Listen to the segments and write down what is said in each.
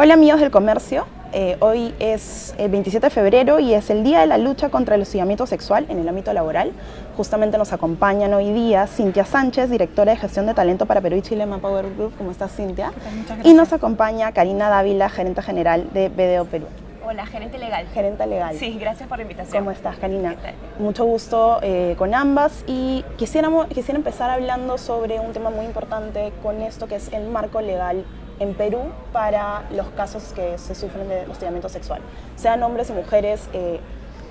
Hola amigos del comercio, hoy es el 27 de febrero y es el Día de la Lucha contra el Hostigamiento Sexual en el ámbito laboral. Justamente nos acompañan hoy día Cintia Sánchez, directora de Gestión de Talento para Perú y Chile en Manpower Group. ¿Cómo estás, Cintia? Muchas gracias. Y nos acompaña Karina Dávila, gerente general de BDO Perú. Hola, gerente legal. Gerente legal. Sí, gracias por la invitación. ¿Cómo estás, Karina? ¿Qué tal? Mucho gusto con ambas y quisiera empezar hablando sobre un tema muy importante con esto que es el marco legal en Perú para los casos que se sufren de hostigamiento sexual, sean hombres y mujeres,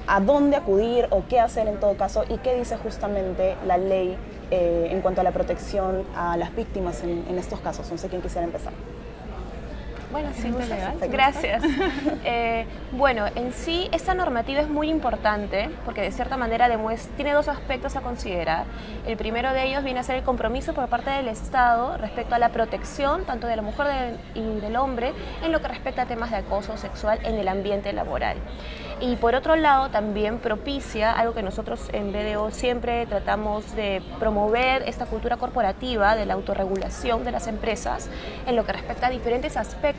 a dónde acudir o qué hacer en todo caso y qué dice justamente la ley en cuanto a la protección a las víctimas en estos casos. No sé quién quisiera empezar. Bueno, sí, legal. Gracias. Bueno, en sí esta normativa es muy importante porque de cierta manera tiene dos aspectos a considerar. El primero de ellos viene a ser el compromiso por parte del Estado respecto a la protección tanto de la mujer y del hombre en lo que respecta a temas de acoso sexual en el ambiente laboral. Y por otro lado también propicia algo que nosotros en BDO siempre tratamos de promover, esta cultura corporativa de la autorregulación de las empresas en lo que respecta a diferentes aspectos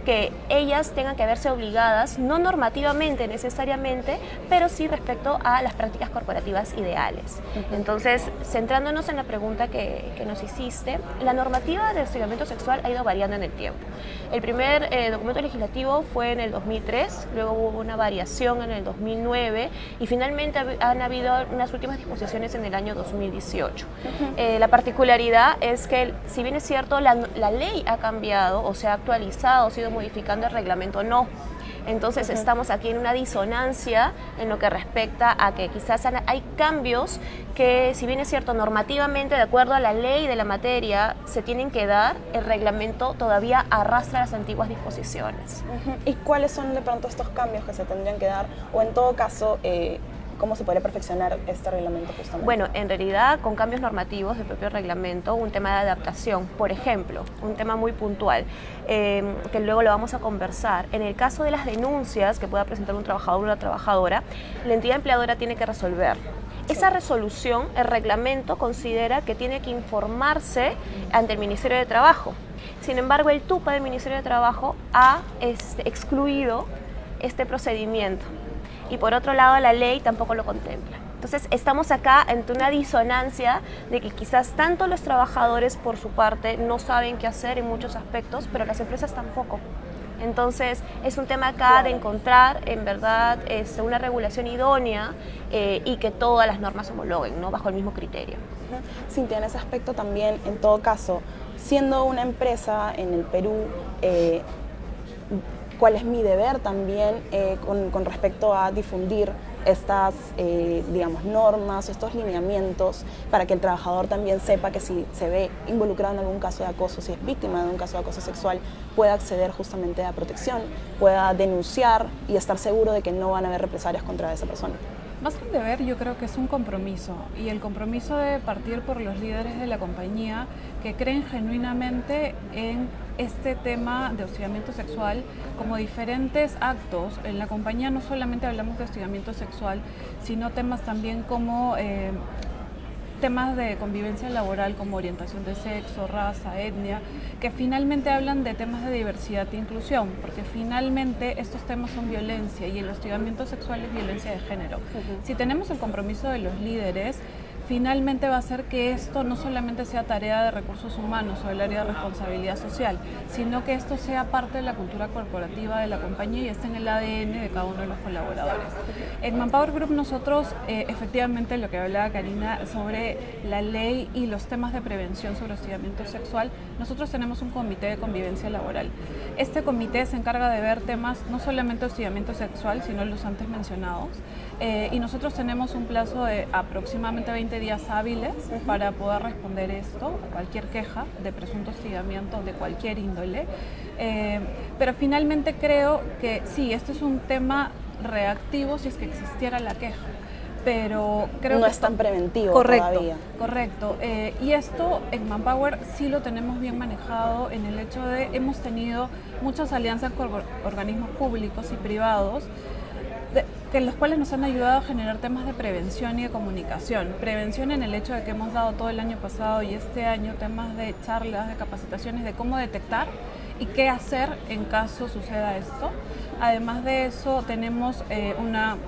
que ellas tengan que verse obligadas, no normativamente necesariamente, pero sí respecto a las prácticas corporativas ideales. Entonces, centrándonos en la pregunta que nos hiciste, la normativa de hostigamiento sexual ha ido variando en el tiempo. El primer documento legislativo fue en el 2003, luego hubo una variación en el 2009 y finalmente han habido unas últimas disposiciones en el año 2018. La particularidad es que, si bien es cierto, la ley ha cambiado o se ha actualizado, se ha ido modificando, el reglamento no. Entonces estamos aquí en una disonancia en lo que respecta a que quizás hay cambios que, si bien es cierto, normativamente, de acuerdo a la ley de la materia, se tienen que dar, el reglamento todavía arrastra las antiguas disposiciones. ¿Y cuáles son de pronto estos cambios que se tendrían que dar? O en todo caso, ¿cómo se podría perfeccionar este reglamento justamente? Bueno, en realidad con cambios normativos del propio reglamento, un tema de adaptación, por ejemplo, un tema muy puntual, que luego lo vamos a conversar. En el caso de las denuncias que pueda presentar un trabajador o una trabajadora, la entidad empleadora tiene que resolver. Esa resolución, el reglamento considera que tiene que informarse ante el Ministerio de Trabajo. Sin embargo, el TUPA del Ministerio de Trabajo ha excluido este procedimiento. Y por otro lado, la ley tampoco lo contempla. Entonces, estamos acá ante una disonancia de que quizás tanto los trabajadores por su parte no saben qué hacer en muchos aspectos, pero las empresas tampoco. Entonces, es un tema acá de encontrar, en verdad, una regulación idónea y que todas las normas homologuen, ¿no?, bajo el mismo criterio. Cintia, en ese aspecto también, en todo caso, siendo una empresa en el Perú, ¿cuál es mi deber también con respecto a difundir estas, digamos, normas, estos lineamientos para que el trabajador también sepa que si se ve involucrado en algún caso de acoso, si es víctima de un caso de acoso sexual, pueda acceder justamente a protección, pueda denunciar y estar seguro de que no van a haber represalias contra esa persona? Más que un deber, yo creo que es un compromiso, y el compromiso debe partir por los líderes de la compañía que creen genuinamente en este tema de hostigamiento sexual como diferentes actos. En la compañía no solamente hablamos de hostigamiento sexual, sino temas también como temas de convivencia laboral como orientación de sexo, raza, etnia, que finalmente hablan de temas de diversidad e inclusión, porque finalmente estos temas son violencia y el hostigamiento sexual es violencia de género. Si tenemos el compromiso de los líderes, finalmente va a hacer que esto no solamente sea tarea de recursos humanos o del área de responsabilidad social, sino que esto sea parte de la cultura corporativa de la compañía y esté en el ADN de cada uno de los colaboradores. En Manpower Group nosotros, efectivamente, lo que hablaba Karina sobre la ley y los temas de prevención sobre hostigamiento sexual, nosotros tenemos un comité de convivencia laboral. Este comité se encarga de ver temas no solamente de hostigamiento sexual, sino los antes mencionados, y nosotros tenemos un plazo de aproximadamente 20 días hábiles para poder responder esto, cualquier queja de presunto hostigamiento de cualquier índole, pero finalmente creo que sí, esto es un tema reactivo si es que existiera la queja, pero creo no que es tan preventivo todavía. Correcto, y esto en Manpower sí lo tenemos bien manejado en el hecho de hemos tenido muchas alianzas con organismos públicos y privados en los cuales nos han ayudado a generar temas de prevención y de comunicación. Prevención en el hecho de que hemos dado todo el año pasado y este año temas de charlas, de capacitaciones, de cómo detectar y qué hacer en caso suceda esto. Además de eso, tenemos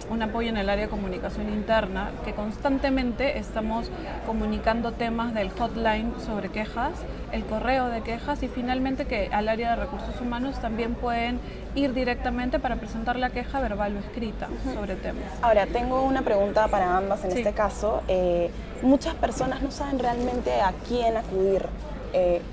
un apoyo en el área de comunicación interna, que constantemente estamos comunicando temas del hotline sobre quejas, el correo de quejas, y finalmente que al área de recursos humanos también pueden ir directamente para presentar la queja verbal o escrita sobre temas. Ahora, tengo una pregunta para ambas en Sí. este caso. Muchas personas no saben realmente a quién acudir.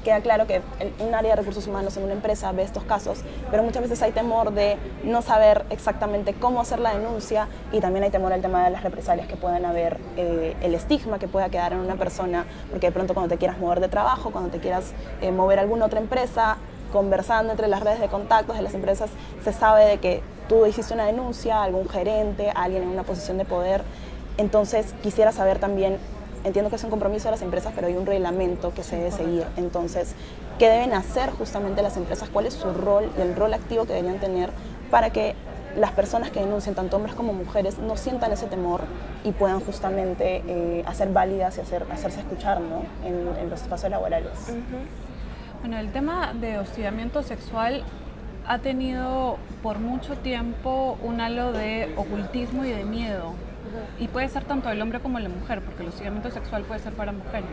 Queda claro que un área de recursos humanos en una empresa ve estos casos, pero muchas veces hay temor de no saber exactamente cómo hacer la denuncia, y también hay temor al tema de las represalias que puedan haber, el estigma que pueda quedar en una persona, porque de pronto cuando te quieras mover de trabajo, cuando te quieras mover a alguna otra empresa, conversando entre las redes de contactos de las empresas, se sabe de que tú hiciste una denuncia a algún gerente, a alguien en una posición de poder. Entonces quisiera saber también, entiendo que es un compromiso de las empresas, pero hay un reglamento que se debe seguir. Entonces, ¿qué deben hacer justamente las empresas? ¿Cuál es su rol, el rol activo que deberían tener para que las personas que denuncian, tanto hombres como mujeres, no sientan ese temor y puedan justamente hacer válidas y hacerse escuchar, ¿no?, en los espacios laborales? Bueno, el tema de hostigamiento sexual ha tenido por mucho tiempo un halo de ocultismo y de miedo. Y puede ser tanto el hombre como la mujer, porque el hostigamiento sexual puede ser para mujeres.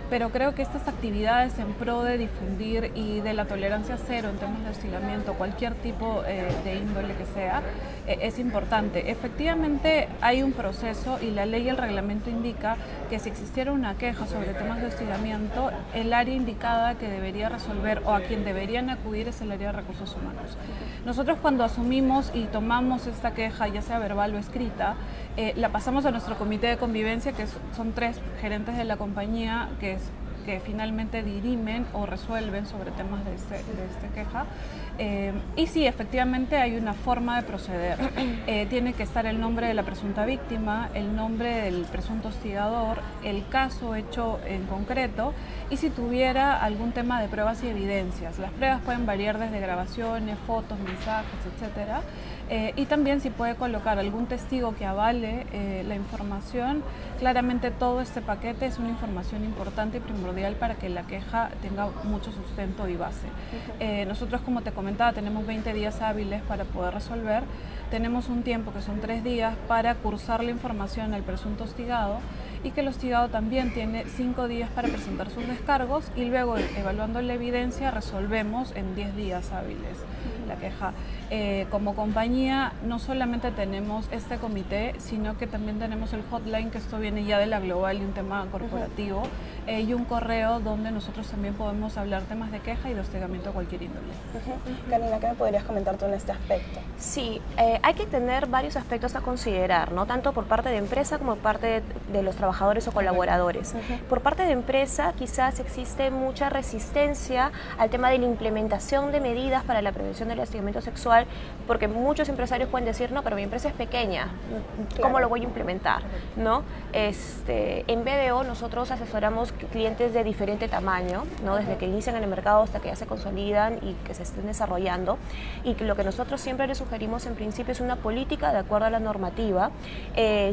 Pero creo que estas actividades en pro de difundir y de la tolerancia cero en temas de hostigamiento, cualquier tipo de índole que sea, es importante. Efectivamente hay un proceso, y la ley y el reglamento indica que si existiera una queja sobre temas de hostigamiento, el área indicada que debería resolver o a quien deberían acudir es el área de recursos humanos. Nosotros, cuando asumimos y tomamos esta queja, ya sea verbal o escrita, la pasamos a nuestro comité de convivencia, que son 3 gerentes de la compañía que finalmente dirimen o resuelven sobre temas de esta queja. Y sí, efectivamente hay una forma de proceder. Tiene que estar el nombre de la presunta víctima, el nombre del presunto hostigador, el caso hecho en concreto, y si tuviera algún tema de pruebas y evidencias. Las pruebas pueden variar desde grabaciones, fotos, mensajes, etcétera. Y también si puede colocar algún testigo que avale la información. Claramente todo este paquete es una información importante y primordial para que la queja tenga mucho sustento y base. Nosotros, como te comentaba, tenemos 20 días hábiles para poder resolver. Tenemos un tiempo que son 3 días para cursar la información al presunto hostigado, y que el hostigado también tiene 5 días para presentar sus descargos, y luego, evaluando la evidencia, resolvemos en 10 días hábiles la queja. Como compañía no solamente tenemos este comité, sino que también tenemos el hotline, que esto viene ya de la global y un tema corporativo, y un correo donde nosotros también podemos hablar temas de queja y de hostigamiento a cualquier índole. Karina, ¿qué me podrías comentar tú en este aspecto? Sí, hay que tener varios aspectos a considerar, ¿no? Tanto por parte de empresa como por parte de los trabajadores o colaboradores. Por parte de empresa, quizás existe mucha resistencia al tema de la implementación de medidas para la prevención del hostigamiento sexual, porque muchos empresarios pueden decir, no, pero mi empresa es pequeña, ¿cómo Claro. lo voy a implementar? ¿No? En BDO nosotros asesoramos clientes de diferente tamaño, ¿no? Desde que inician en el mercado hasta que ya se consolidan y que se estén desarrollando, y que lo que nosotros siempre les sugerimos en principio es una política de acuerdo a la normativa.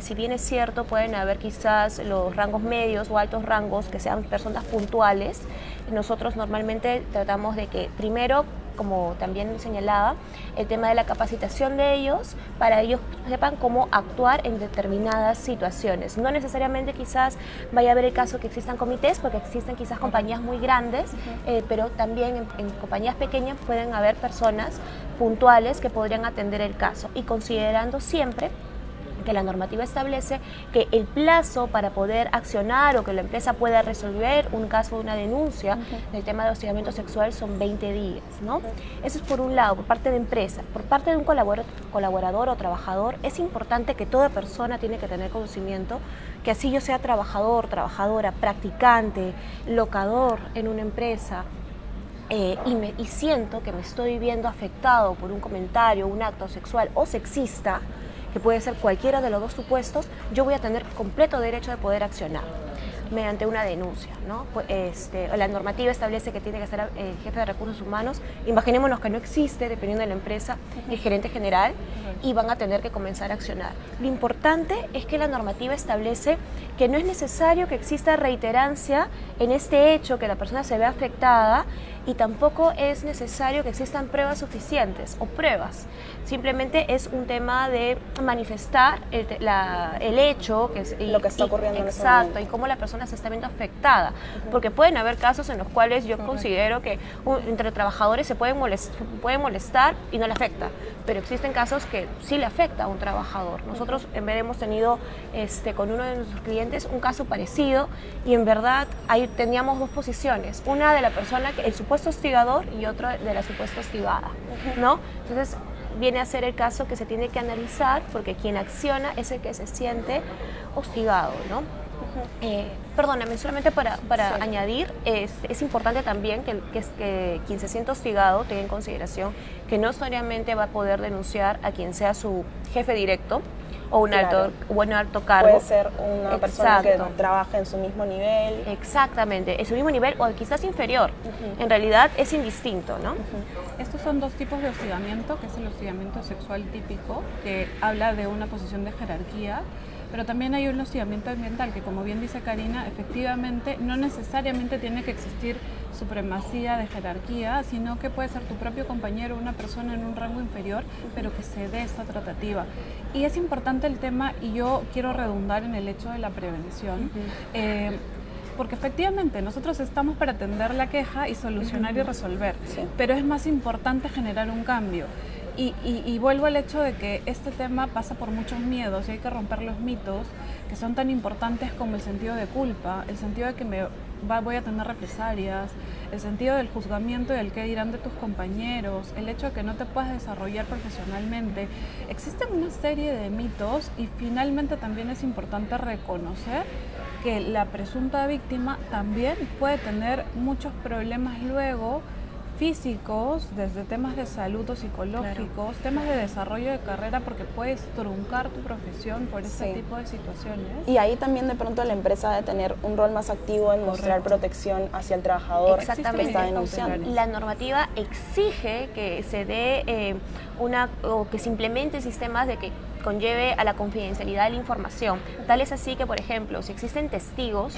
Si bien es cierto, pueden haber quizás los rangos medios o altos rangos que sean personas puntuales. Nosotros normalmente tratamos de que primero, como también señalaba, el tema de la capacitación de ellos, para ellos sepan cómo actuar en determinadas situaciones. No necesariamente quizás vaya a haber el caso que existan comités, porque existen quizás compañías muy grandes, pero también en compañías pequeñas pueden haber personas puntuales que podrían atender el caso, y considerando siempre que la normativa establece que el plazo para poder accionar o que la empresa pueda resolver un caso de una denuncia del tema de hostigamiento sexual son 20 días, ¿no? Eso es por un lado, por parte de empresa. Por parte de un colaborador o trabajador, es importante que toda persona tiene que tener conocimiento, que así yo sea trabajador, trabajadora, practicante, locador en una empresa, y siento que me estoy viendo afectado por un comentario, un acto sexual o sexista, que puede ser cualquiera de los dos supuestos, yo voy a tener completo derecho de poder accionar mediante una denuncia, ¿no? La normativa establece que tiene que ser el jefe de recursos humanos. Imaginémonos que no existe, dependiendo de la empresa, el gerente general, y van a tener que comenzar a accionar. Lo importante es que la normativa establece que no es necesario que exista reiterancia en este hecho, que la persona se vea afectada, y tampoco es necesario que existan pruebas suficientes o pruebas. Simplemente es un tema de manifestar el hecho que es, lo que está ocurriendo en ese exacto, momento. y cómo la persona se está viendo afectada. Porque pueden haber casos en los cuales yo considero que entre trabajadores se pueden molestar y no le afecta, pero existen casos que sí le afecta a un trabajador. Nosotros en vez hemos tenido con uno de nuestros clientes un caso parecido y en verdad ahí teníamos dos posiciones, una de la persona, el supuesto hostigador y otra de la supuesta hostigada, ¿no? Entonces viene a ser el caso que se tiene que analizar porque quien acciona es el que se siente hostigado, ¿no? Perdóname, solamente para Sí. añadir, es importante también que quien se siente hostigado tenga en consideración que no necesariamente va a poder denunciar a quien sea su jefe directo o un alto cargo. Puede ser una persona que Exacto. trabaja en su mismo nivel. Exactamente, en su mismo nivel o quizás inferior. En realidad es indistinto, ¿no? Estos son dos tipos de hostigamiento, que es el hostigamiento sexual típico, que habla de una posición de jerarquía, pero también hay un hostigamiento ambiental, que como bien dice Karina, efectivamente no necesariamente tiene que existir supremacía de jerarquía, sino que puede ser tu propio compañero, una persona en un rango inferior, pero que se dé esta tratativa. Y es importante el tema, y yo quiero redundar en el hecho de la prevención, porque efectivamente nosotros estamos para atender la queja y solucionar y resolver, Sí. pero es más importante generar un cambio. Y vuelvo al hecho de que este tema pasa por muchos miedos y hay que romper los mitos que son tan importantes como el sentido de culpa, el sentido de que voy a tener represalias, el sentido del juzgamiento y del qué dirán de tus compañeros, el hecho de que no te puedas desarrollar profesionalmente. Existen una serie de mitos y finalmente también es importante reconocer que la presunta víctima también puede tener muchos problemas luego físicos, desde temas de salud o psicológicos, temas de desarrollo de carrera, porque puedes truncar tu profesión por este Sí. tipo de situaciones. Y ahí también de pronto la empresa debe tener un rol más activo en mostrar protección hacia el trabajador que Exactamente. está denunciando. La normativa exige que se dé o que se implementen sistemas de que conlleve a la confidencialidad de la información. Tal es así que, por ejemplo, si existen testigos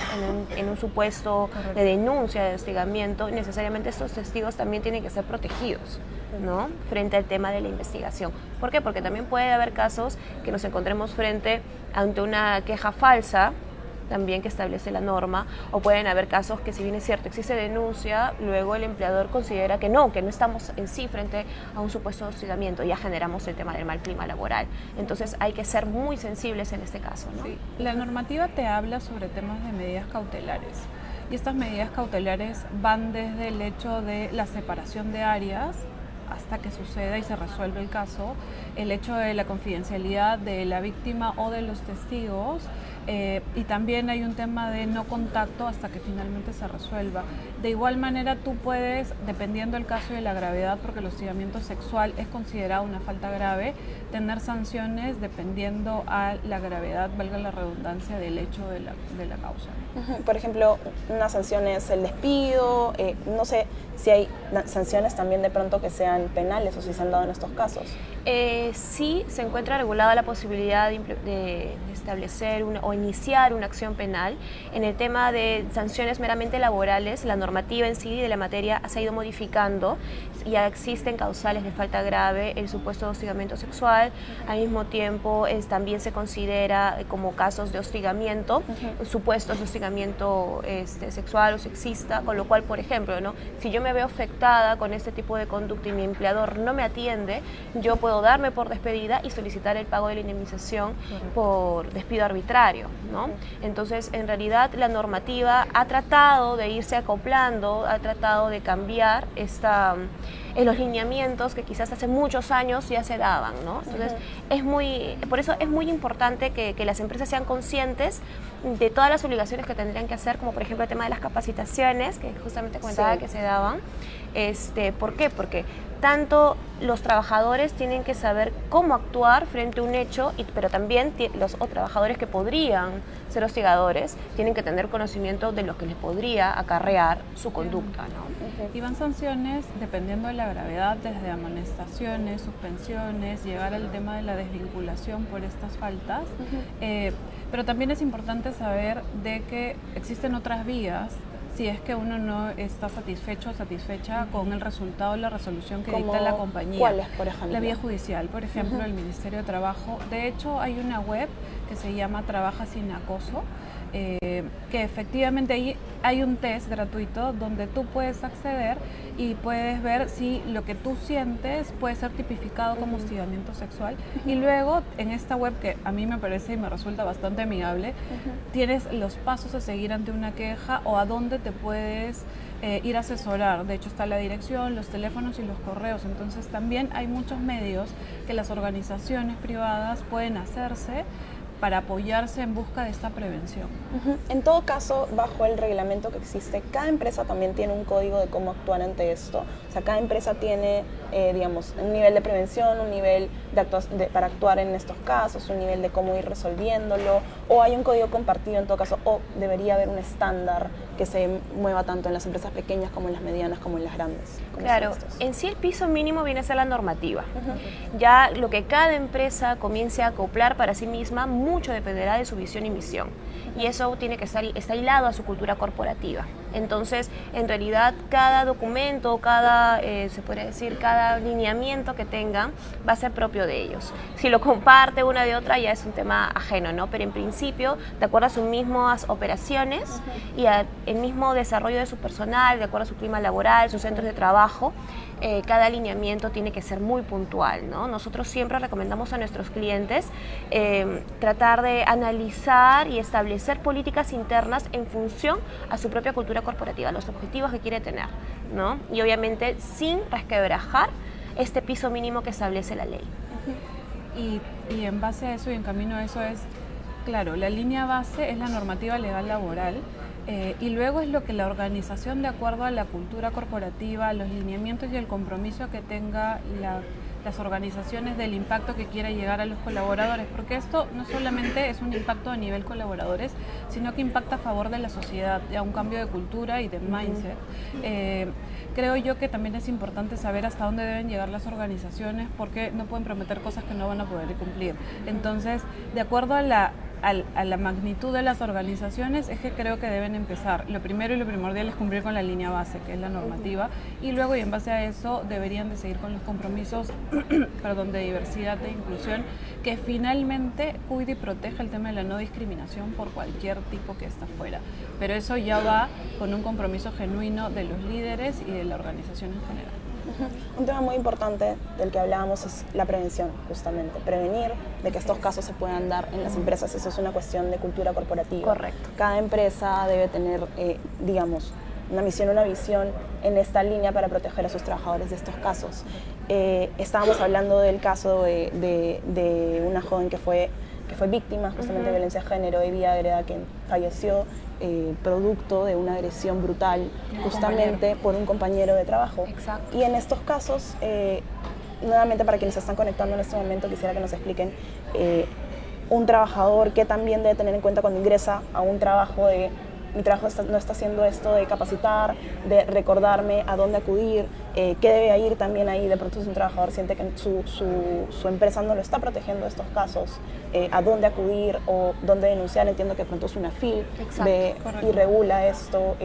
en un supuesto de denuncia, de hostigamiento, necesariamente estos testigos también tienen que ser protegidos, ¿no? Frente al tema de la investigación. ¿Por qué? Porque también puede haber casos que nos encontremos ante una queja falsa, también que establece la norma, o pueden haber casos que, si bien es cierto, existe denuncia, luego el empleador considera que no estamos en sí frente a un supuesto hostigamiento, ya generamos el tema del mal clima laboral. Entonces hay que ser muy sensibles en este caso, ¿no? Sí. La normativa te habla sobre temas de medidas cautelares y estas medidas cautelares van desde el hecho de la separación de áreas hasta que suceda y se resuelve el caso, el hecho de la confidencialidad de la víctima o de los testigos, y también hay un tema de no contacto hasta que finalmente se resuelva. De igual manera tú puedes, dependiendo del caso y de la gravedad, porque el hostigamiento sexual es considerado una falta grave, tener sanciones dependiendo a la gravedad, valga la redundancia, del hecho de la causa. Por ejemplo, una sanción es el despido, no sé si hay sanciones también de pronto que sean penales o si se han dado en estos casos. Sí se encuentra regulada la posibilidad de establecer o iniciar una acción penal. En el tema de sanciones meramente laborales, la normativa en sí de la materia se ha ido modificando. Ya existen causales de falta grave, el supuesto hostigamiento sexual, al mismo tiempo también se considera como casos de hostigamiento, supuestos de hostigamiento sexual o sexista, con lo cual, por ejemplo, ¿no? Si yo me veo afectada con este tipo de conducta y mi empleador no me atiende, yo puedo darme por despedida y solicitar el pago de la indemnización por despido arbitrario, ¿no? Entonces, en realidad, la normativa ha tratado de irse acoplando, ha tratado de cambiar los lineamientos que quizás hace muchos años ya se daban, ¿no? Entonces, por eso es muy importante que las empresas sean conscientes de todas las obligaciones que tendrían que hacer, como por ejemplo el tema de las capacitaciones, que justamente comentaba que se daban. ¿Por qué? Porque tanto los trabajadores tienen que saber cómo actuar frente a un hecho, pero también los trabajadores que podrían ser hostigadores tienen que tener conocimiento de lo que les podría acarrear su conducta, ¿no? Y van sanciones dependiendo de la gravedad, desde amonestaciones, suspensiones, llegar al tema de la desvinculación por estas faltas. Pero también es importante saber de que existen otras vías si es que uno no está satisfecho o satisfecha con el resultado de la resolución que ¿Cómo? dicta la compañía. ¿Cuáles, por ejemplo? La vía judicial, por ejemplo, el Ministerio de Trabajo. De hecho, hay una web que se llama Trabaja sin acoso, que efectivamente ahí hay un test gratuito donde tú puedes acceder y puedes ver si lo que tú sientes puede ser tipificado como hostigamiento sexual. Y luego en esta web, que a mí me parece y me resulta bastante amigable, tienes los pasos a seguir ante una queja o a dónde te puedes ir a asesorar. De hecho está la dirección, los teléfonos y los correos. Entonces también hay muchos medios que las organizaciones privadas pueden hacerse para apoyarse en busca de esta prevención. En todo caso, bajo el reglamento que existe, cada empresa también tiene un código de cómo actuar ante esto. O sea, cada empresa tiene, digamos, un nivel de prevención, un nivel para actuar en estos casos, un nivel de cómo ir resolviéndolo, o hay un código compartido en todo caso, o debería haber un estándar que se mueva tanto en las empresas pequeñas como en las medianas como en las grandes. Claro, en sí el piso mínimo viene a ser la normativa. Ya lo que cada empresa comience a acoplar para sí misma mucho dependerá de su visión y misión. Y eso tiene que está hilado a su cultura corporativa. Entonces, en realidad, cada documento, se podría decir, cada lineamiento que tengan va a ser propio de ellos. Si lo comparte una de otra ya es un tema ajeno, ¿no? Pero en principio, de acuerdo a sus mismas operaciones y al mismo desarrollo de su personal, de acuerdo a su clima laboral, sus centros de trabajo, cada alineamiento tiene que ser muy puntual, ¿no? Nosotros siempre recomendamos a nuestros clientes tratar de analizar y establecer políticas internas en función a su propia cultura corporativa, los objetivos que quiere tener, ¿no? Y obviamente sin resquebrajar este piso mínimo que establece la ley. Y en base a eso y en camino a eso es, claro, la línea base es la normativa legal laboral. Y luego es lo que la organización, de acuerdo a la cultura corporativa, los lineamientos y el compromiso que tenga las organizaciones del impacto que quiera llegar a los colaboradores, porque esto no solamente es un impacto a nivel colaboradores, sino que impacta a favor de la sociedad, a un cambio de cultura y de mindset. Creo yo que también es importante saber hasta dónde deben llegar las organizaciones, porque no pueden prometer cosas que no van a poder cumplir. Entonces, de acuerdo a la magnitud de las organizaciones, es que creo que deben empezar. Lo primero y lo primordial es cumplir con la línea base, que es la normativa, y luego, y en base a eso, deberían de seguir con los compromisos de diversidad e inclusión, que finalmente cuide y proteja el tema de la no discriminación por cualquier tipo que está fuera. Pero eso ya va con un compromiso genuino de los líderes y de la organización en general. Un tema muy importante del que hablábamos es la prevención, justamente. Prevenir de que estos casos se puedan dar en las empresas. Eso es una cuestión de cultura corporativa. Correcto. Cada empresa debe tener, digamos, una misión, una visión en esta línea para proteger a sus trabajadores de estos casos. Estábamos hablando del caso de una joven que fue víctima justamente de violencia de género y vía agreda, que falleció producto de una agresión brutal justamente por un compañero de trabajo. Exacto. Y en estos casos, nuevamente para quienes se están conectando en este momento, quisiera que nos expliquen un trabajador que también debe tener en cuenta cuando ingresa a un trabajo de mi trabajo no está haciendo esto de capacitar, de recordarme a dónde acudir, qué debe ir también ahí. De pronto si un trabajador siente que su empresa no lo está protegiendo de estos casos, a dónde acudir o dónde denunciar. Entiendo que de pronto es una FIL ve y regula esto.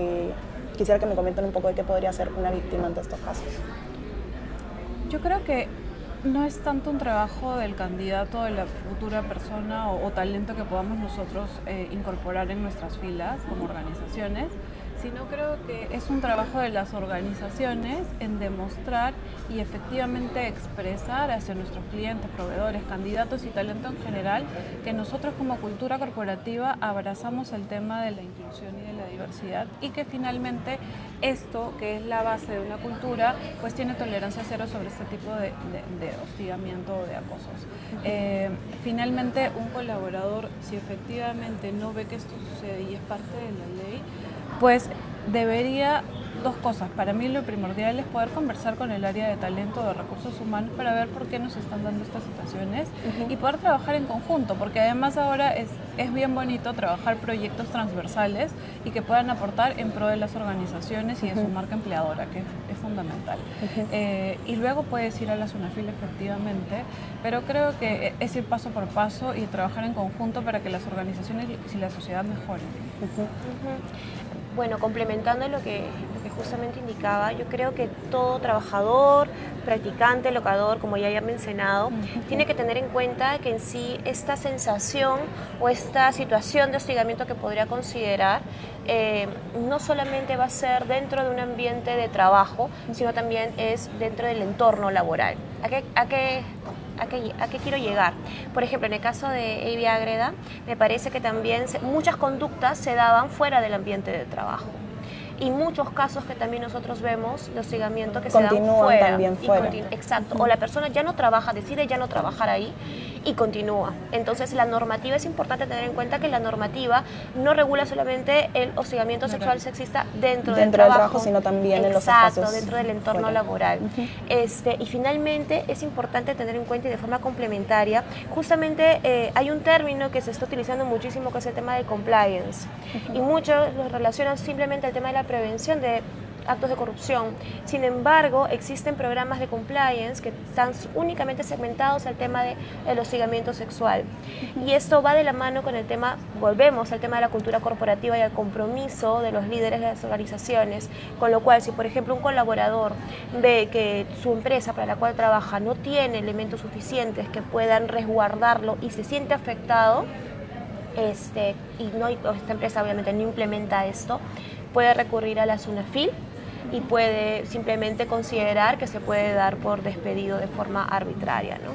Quisiera que me comenten un poco de qué podría hacer una víctima ante estos casos. Yo creo que no es tanto un trabajo del candidato, de la futura persona o talento que podamos nosotros incorporar en nuestras filas como organizaciones, sino creo que es un trabajo de las organizaciones en demostrar y efectivamente expresar hacia nuestros clientes, proveedores, candidatos y talento en general, que nosotros como cultura corporativa abrazamos el tema de la inclusión y de la diversidad, y que finalmente esto, que es la base de una cultura, pues tiene tolerancia cero sobre este tipo de hostigamiento o de acosos. Finalmente, un colaborador, si efectivamente no ve que esto sucede y es parte de la ley, pues debería, dos cosas. Para mí lo primordial es poder conversar con el área de talento, de recursos humanos, para ver por qué nos están dando estas situaciones y poder trabajar en conjunto, porque además ahora es bien bonito trabajar proyectos transversales y que puedan aportar en pro de las organizaciones y de su marca empleadora, que es fundamental. Y luego puedes ir a la SUNAFIL efectivamente, pero creo que es ir paso por paso y trabajar en conjunto para que las organizaciones y la sociedad mejoren. Bueno, complementando lo que justamente indicaba, yo creo que todo trabajador, practicante, locador, como ya había mencionado, tiene que tener en cuenta que en sí esta sensación o esta situación de hostigamiento que podría considerar no solamente va a ser dentro de un ambiente de trabajo, sino también es dentro del entorno laboral. ¿A qué quiero llegar? Por ejemplo, en el caso de Evi Ágreda, me parece que también muchas conductas se daban fuera del ambiente de trabajo. Y muchos casos que también nosotros vemos de hostigamiento que continúan se dan fuera. También fuera. Exacto. O la persona ya no trabaja, decide ya no trabajar ahí y continúa. Entonces la normativa, es importante tener en cuenta que la normativa no regula solamente el hostigamiento sexual sexista dentro del trabajo, sino también en los espacios dentro del entorno fuera. laboral. Y finalmente es importante tener en cuenta, y de forma complementaria, justamente hay un término que se está utilizando muchísimo, que es el tema de compliance. Y muchos lo relacionan simplemente al tema de la prevención de actos de corrupción. Sin embargo, existen programas de compliance que están únicamente segmentados al tema del hostigamiento sexual. Y esto va de la mano con el tema, volvemos al tema de la cultura corporativa y al compromiso de los líderes de las organizaciones, con lo cual si por ejemplo un colaborador ve que su empresa para la cual trabaja no tiene elementos suficientes que puedan resguardarlo y se siente afectado, esta empresa obviamente no implementa esto, puede recurrir a la SUNAFIL y puede simplemente considerar que se puede dar por despedido de forma arbitraria, ¿no?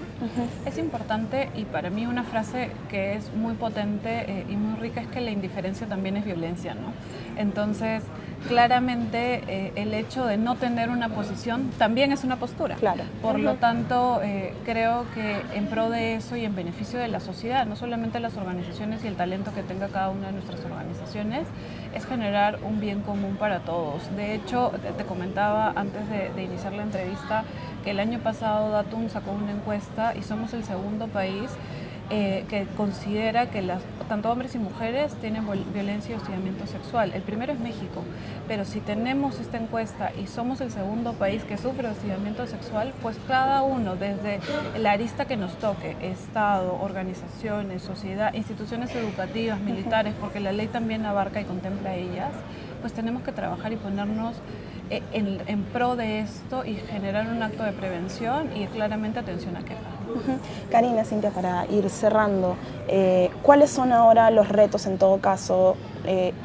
Es importante, y para mí una frase que es muy potente y muy rica, es que la indiferencia también es violencia, ¿no? Entonces, claramente el hecho de no tener una posición también es una postura. Claro. Por lo tanto, creo que en pro de eso y en beneficio de la sociedad, no solamente las organizaciones y el talento que tenga cada una de nuestras organizaciones, es generar un bien común para todos. De hecho, te comentaba antes de iniciar la entrevista que el año pasado Datum sacó una encuesta y somos el segundo país que considera que tanto hombres y mujeres tienen violencia y hostigamiento sexual. El primero es México, pero si tenemos esta encuesta y somos el segundo país que sufre hostigamiento sexual, pues cada uno, desde la arista que nos toque, Estado, organizaciones, sociedad, instituciones educativas, militares, porque la ley también abarca y contempla a ellas, pues tenemos que trabajar y ponernos en pro de esto y generar un acto de prevención y claramente atención a quejas. Karina, Cintia, para ir cerrando, ¿cuáles son ahora los retos en todo caso?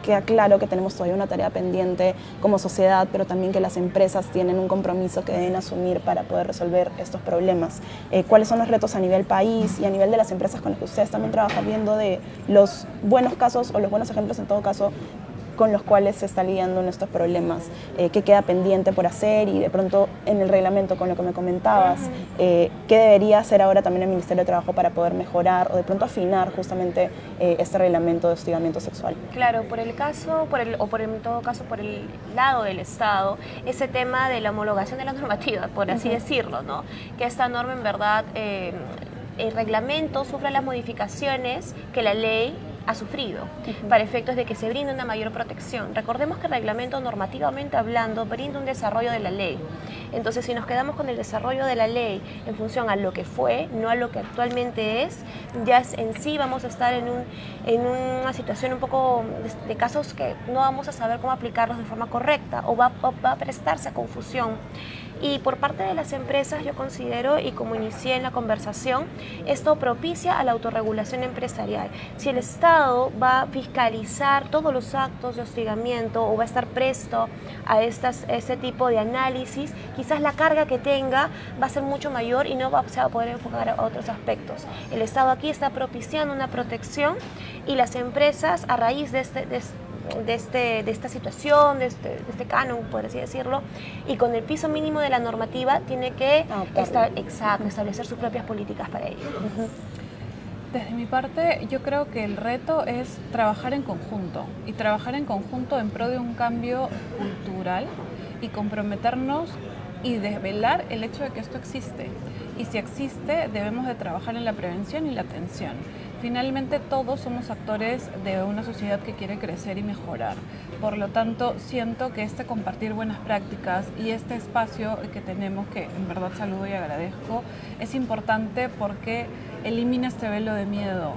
Queda claro que tenemos todavía una tarea pendiente como sociedad, pero también que las empresas tienen un compromiso que deben asumir para poder resolver estos problemas. ¿Cuáles son los retos a nivel país y a nivel de las empresas con las que ustedes también trabajan, viendo de los buenos casos o los buenos ejemplos en todo caso con los cuales se está lidiando en estos problemas? ¿Qué queda pendiente por hacer? Y de pronto en el reglamento, con lo que me comentabas, ¿qué debería hacer ahora también el Ministerio de Trabajo para poder mejorar o de pronto afinar justamente este reglamento de hostigamiento sexual? Claro, en todo caso por el lado del Estado, ese tema de la homologación de la normativa, por así decirlo, ¿no? Que esta norma en verdad, el reglamento sufre las modificaciones que la ley ha sufrido, para efectos de que se brinde una mayor protección. Recordemos que el reglamento, normativamente hablando, brinda un desarrollo de la ley. Entonces, si nos quedamos con el desarrollo de la ley en función a lo que fue, no a lo que actualmente es, ya en sí vamos a estar en una situación un poco de casos que no vamos a saber cómo aplicarlos de forma correcta o va a prestarse a confusión. Y por parte de las empresas yo considero, y como inicié en la conversación, esto propicia a la autorregulación empresarial. Si el Estado va a fiscalizar todos los actos de hostigamiento o va a estar presto a este tipo de análisis, quizás la carga que tenga va a ser mucho mayor y no se va a poder enfocar a otros aspectos. El Estado aquí está propiciando una protección y las empresas, a raíz de esta situación, de este canon, por así decirlo, y con el piso mínimo de la normativa, tiene que establecer sus propias políticas para ello. Desde mi parte, yo creo que el reto es trabajar en conjunto, y trabajar en conjunto en pro de un cambio cultural y comprometernos y desvelar el hecho de que esto existe. Y si existe, debemos de trabajar en la prevención y la atención. Finalmente todos somos actores de una sociedad que quiere crecer y mejorar. Por lo tanto, siento que este compartir buenas prácticas y este espacio que tenemos, que en verdad saludo y agradezco, es importante porque elimina este velo de miedo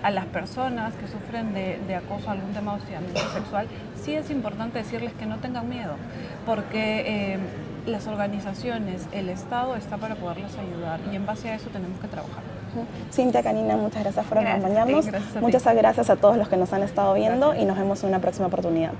a las personas que sufren de acoso, algún tema de hostigamiento sexual. Sí es importante decirles que no tengan miedo, porque las organizaciones, el Estado está para poderlos ayudar y en base a eso tenemos que trabajar. Cintia, Karina, muchas gracias por acompañarnos. Gracias a ti. Muchas gracias a todos los que nos han estado viendo y nos vemos en una próxima oportunidad.